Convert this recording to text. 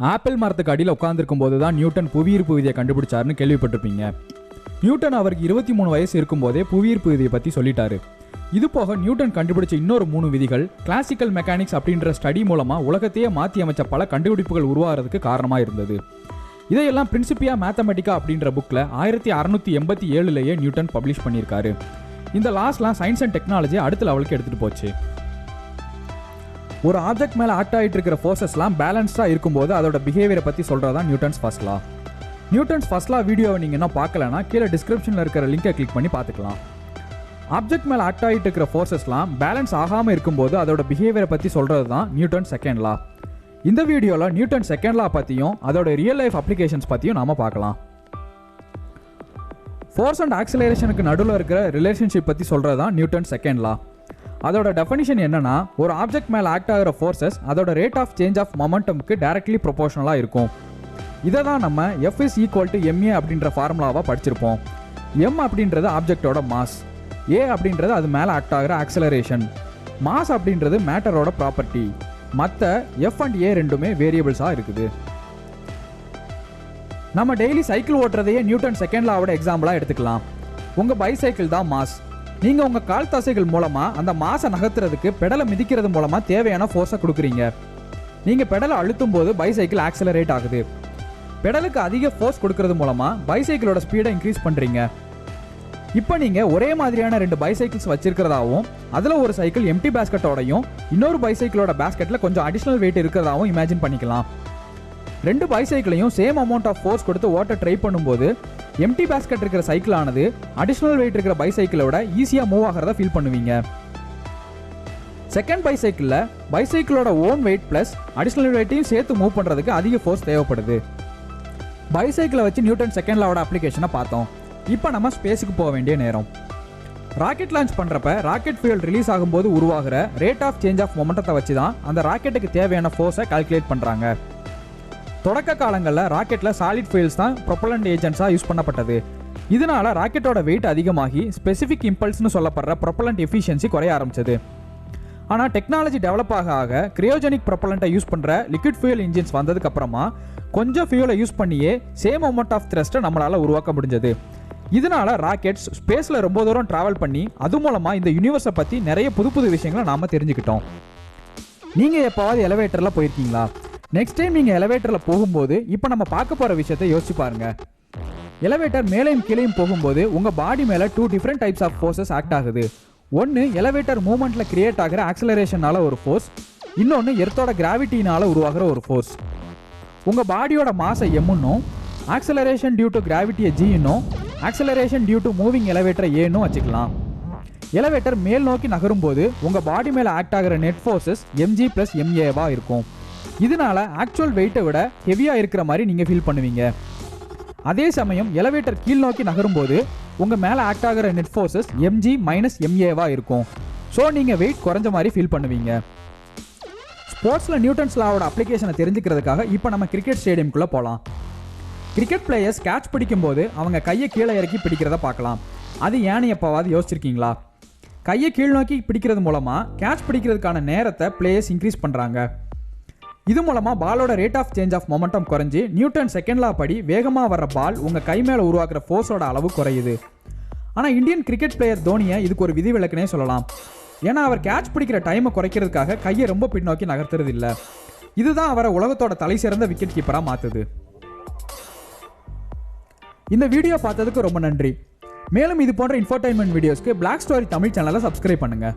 Apple மரத்துக்கு அடியில் உட்காந்துருக்கும் போது தான் நியூட்டன் புவியீர்ப்பு விதியை கண்டுபிடிச்சாருன்னு கேள்விப்பட்டிருப்பீங்க. நியூட்டன் அவருக்கு 23 வயசு இருக்கும்போதே புவியீர்ப்பு விதியை பற்றி சொல்லிட்டாரு. இது போக நியூட்டன் கண்டுபிடிச்ச இன்னொரு 3 விதிகள் கிளாசிக்கல் மெக்கானிக்ஸ் அப்படின்ற ஸ்டடி மூலமாக உலகத்தையே மாற்றி அமைச்ச பல கண்டுபிடிப்புகள் உருவாகிறதுக்கு காரணமாக இருந்தது. இதையெல்லாம் பிரின்சிபியா மேத்தமெட்டிக்கா அப்படின்ற புக்கில் 1687 நியூட்டன் பப்ளிஷ் பண்ணியிருக்காரு. இந்த லாஸ்லாம் சயின்ஸ் அண்ட் டெக்னாலஜி அடுத்த லெவலுக்கு எடுத்துகிட்டு போச்சு. ஒரு ஆப்ஜெக்ட் மேலே ஆக்ட் ஆகிட்டு இருக்கிற ஃபோர்ஸஸ்லாம் பேலன்ஸ்டாக இருக்கும்போது அதோட பிஹேவியரை பற்றி சொல்கிறதா நியூட்டன்ஸ் ஃபர்ஸ்ட் லா. நியூட்டன்ஸ் ஃபர்ஸ்ட் லா வீடியோவை நீங்கள் இன்னும் பார்க்கலன்னா கீழே டிஸ்கிரிப்ஷனில் இருக்கிற லிங்கை கிளிக் பண்ணி பார்த்துக்கலாம். ஆப்ஜெக்ட் மேலே ஆக்ட் ஆகிட்டு இருக்கிற ஃபோர்ஸஸ்லாம் பேலன்ஸ் ஆகாமல் இருக்கும்போது அதோட பிஹேவியரை பற்றி சொல்கிறது தான் நியூட்டன் செகண்ட் லா. இந்த வீடியோவில் நியூட்டன் செகண்ட் லா பற்றியும் அதோட ரியல் லைஃப் அப்ளிகேஷன்ஸ் பற்றியும் நாம் பார்க்கலாம். ஃபோர்ஸ் அண்ட் ஆக்சிலரேஷனுக்கு நடுவில் இருக்கிற ரிலேஷன்ஷிப் பற்றி சொல்கிறது தான் நியூட்டன் செகண்ட் லா. அதோட டெஃபினிஷன் என்னன்னா, ஒரு ஆப்ஜெக்ட் மேலே ஆக்ட் ஆகிற ஃபோர்ஸஸ் அதோட ரேட் ஆஃப் சேஞ்ச் ஆஃப் மொமெண்டம்க்கு டைரக்ட்லி ப்ரொபோஷனலாக இருக்கும். இதை தான் நம்ம F is equal to ma அப்படின்ற ஃபார்முலாவாக படிச்சிருப்போம். m அப்படின்றது ஆப்ஜெக்டோட மாஸ், a அப்படின்றது அது மேலே ஆக்ட் ஆகிற ஆக்சலரேஷன், மாஸ் அப்படின்றது மேட்டரோட ப்ராப்பர்ட்டி. மற்ற F அண்ட் a ரெண்டுமே வேரியபிள்ஸாக இருக்குது. நம்ம டெய்லி சைக்கிள் ஓட்டுறதையே நியூட்டன் செகண்ட் லாவோட எக்ஸாம்பிளாக எடுத்துக்கலாம். உங்கள் பைசைக்கிள் தான் மாஸ். நீங்கள் உங்கள் கால் தசைகள் மூலமாக அந்த மாசை நகர்த்துறதுக்கு பெடலை மிதிக்கிறது மூலமாக தேவையான ஃபோர்ஸை கொடுக்குறீங்க. நீங்கள் பெடலை அழுத்தும் போது பைசைக்கிள் ஆக்சலரேட் ஆகுது. பெடலுக்கு அதிக ஃபோர்ஸ் கொடுக்கறது மூலமாக பைசைக்கிளோட ஸ்பீடை இன்க்ரீஸ் பண்ணுறீங்க. இப்போ நீங்கள் ஒரே மாதிரியான 2 பைசைக்கிள்ஸ் வச்சிருக்கிறதாவும் அதில் ஒரு சைக்கிள் எம்டி பேஸ்கெட்டோடையும் இன்னொரு பைசைக்கிளோட பேஸ்கெட்டில் கொஞ்சம் அடிஷ்னல் வெயிட் இருக்கிறதாவும் இமேஜின் பண்ணிக்கலாம். 2 பைசைக்கிளையும் சேம் அமௌண்ட் ஆஃப் ஃபோர்ஸ் கொடுத்து ஓட்ட ட்ரை பண்ணும்போது எம்டி பேஸ்கெட் இருக்கிற சைக்கிள் ஆனது அடிஷ்னல் வெயிட் இருக்கிற பைசைக்கிளோட ஈஸியாக மூவ் ஆகிறத ஃபீல் பண்ணுவீங்க. செகண்ட் பைசைக்கிளோட ஓன் வெயிட் பிளஸ் அடிஷ்னல் வெயிட்டையும் சேர்த்து மூவ் பண்ணுறதுக்கு அதிக ஃபோர்ஸ் தேவைப்படுது. பைசைக்கிளை வச்சு நியூட்டன் செகண்ட் லாவோட அப்ளிகேஷனை பார்த்தோம். இப்போ நம்ம ஸ்பேஸுக்கு போக வேண்டிய நேரம். ராக்கெட் லான்ச் பண்ணுறப்ப ராக்கெட் ஃபியூல் ரிலீஸ் ஆகும்போது உருவாகிற ரேட் ஆஃப் சேஞ்ச் ஆஃப் மொமெண்டத்தை வச்சு தான் அந்த ராக்கெட்டுக்கு தேவையான ஃபோர்ஸை கால்குலேட் பண்ணுறாங்க. தொடக்க காலங்களில் ராக்கெட்டில் சாலிட் ஃபியூல்ஸ் தான் ப்ரொப்பலண்ட் ஏஜென்ட்ஸாக யூஸ் பண்ணப்பட்டது. இதனால ராக்கெட்டோட வெயிட் அதிகமாகி ஸ்பெசிஃபிக் இம்பல்ஸ்னு சொல்லப்படுற ப்ரொப்பலண்ட் எஃபிஷியன்சி குறைய ஆரம்பிச்சது. ஆனால் டெக்னாலஜி டெவலப் ஆக கிரையோஜெனிக் ப்ரொப்பலண்ட்டை யூஸ் பண்ணுற லிக்விட் ஃபியூல் இன்ஜின்ஸ் வந்ததுக்கு அப்புறமா கொஞ்சம் ஃபியூலை யூஸ் பண்ணியே சேம் அமௌண்ட் ஆஃப் த்ரஸ்ட்டை நம்மளால் உருவாக்க முடிஞ்சது. இதனால ராக்கெட்ஸ் ஸ்பேஸில் ரொம்ப தூரம் ட்ராவல் பண்ணி அது மூலமாக இந்த யூனிவர்ஸை பற்றி நிறைய புது புது விஷயங்களை நாம் தெரிஞ்சுக்கிட்டோம். நீங்கள் எப்போவாது எலிவேட்டரில் போயிருக்கீங்களா? நெக்ஸ்ட் டைம் நீங்கள் எலிவேட்டரில் போகும்போது இப்போ நம்ம பார்க்க போகிற விஷயத்தை யோசிச்சு பாருங்க. எலிவேட்டர் மேலேயும் கீழேயும் போகும்போது உங்கள் பாடி மேலே 2 different types of forces act ஆகுது. ஒன்று எலிவேட்டர் மூவ்மெண்ட்டில் கிரியேட் ஆகிற ஆக்சலரேஷனால் ஒரு ஃபோர்ஸ், இன்னொன்று எர்த்தோட கிராவிட்டினால் உருவாகிற ஒரு ஃபோர்ஸ். உங்கள் பாடியோட மாசை எம்னும் ஆக்சலரேஷன் டியூ டு கிராவிட்டியை ஜின்னும் ஆக்சலரேஷன் டியூ டு மூவிங் எலிவேட்டரை ஏன்னும் வச்சுக்கலாம். எலிவேட்டர் மேல் நோக்கி நகரும் போது உங்கள் பாடி மேலே ஆக்ட் ஆகிற நெட் ஃபோர்ஸஸ் mg + ma இருக்கும். இதனால ஆக்சுவல் வெயிட்டை விட ஹெவியாக இருக்கிற மாதிரி நீங்கள் ஃபீல் பண்ணுவீங்க. அதே சமயம் எலிவேட்டர் கீழ் நோக்கி நகரும்போது உங்கள் மேலே ஆக்ட் ஆகிற நெட் ஃபோர்ஸஸ் mg - ma இருக்கும். ஸோ நீங்கள் வெயிட் குறைஞ்ச மாதிரி ஃபீல் பண்ணுவீங்க. ஸ்போர்ட்ஸில் நியூட்டன்ஸ் லாவோட அப்ளிகேஷனை தெரிஞ்சுக்கிறதுக்காக இப்போ நம்ம கிரிக்கெட் ஸ்டேடியம்குள்ளே போகலாம். கிரிக்கெட் பிளேயர்ஸ் கேட்ச் பிடிக்கும்போது அவங்க கையை கீழே இறக்கி பிடிக்கிறத பார்க்கலாம். அது ஏன்னு எப்போவாது யோசிச்சிருக்கீங்களா? கையை கீழ் நோக்கி பிடிக்கிறது மூலமாக கேட்ச் பிடிக்கிறதுக்கான நேரத்தை பிளேயர்ஸ் இன்க்ரீஸ் பண்ணுறாங்க. இது மூலமாக பாலோட rate of change of momentum குறைஞ்சி நியூட்டன் செகண்ட் லா படி வேகமாக வர்ற பால் உங்கள் கை மேலே உருவாக்குற ஃபோர்ஸோட அளவு குறையுது. ஆனால் இந்தியன் கிரிக்கெட் பிளேயர் தோனியை இதுக்கு ஒரு விதிவிலக்குனே சொல்லலாம். ஏன்னா அவர் கேட்ச் பிடிக்கிற டைமை குறைக்கிறதுக்காக கையை ரொம்ப பின்னோக்கி நகர்த்துறது இல்லை. இதுதான் அவரை உலகத்தோட தலை சிறந்த விக்கெட் கீப்பராக மாற்றுது. இந்த வீடியோ பார்த்ததுக்கு ரொம்ப நன்றி. மேலும் இது போன்ற இன்ஃபோடைன்மெண்ட் வீடியோஸ்க்கு பிளாக் ஸ்டோரி தமிழ் சேனலை சப்ஸ்கிரைப் பண்ணுங்கள்.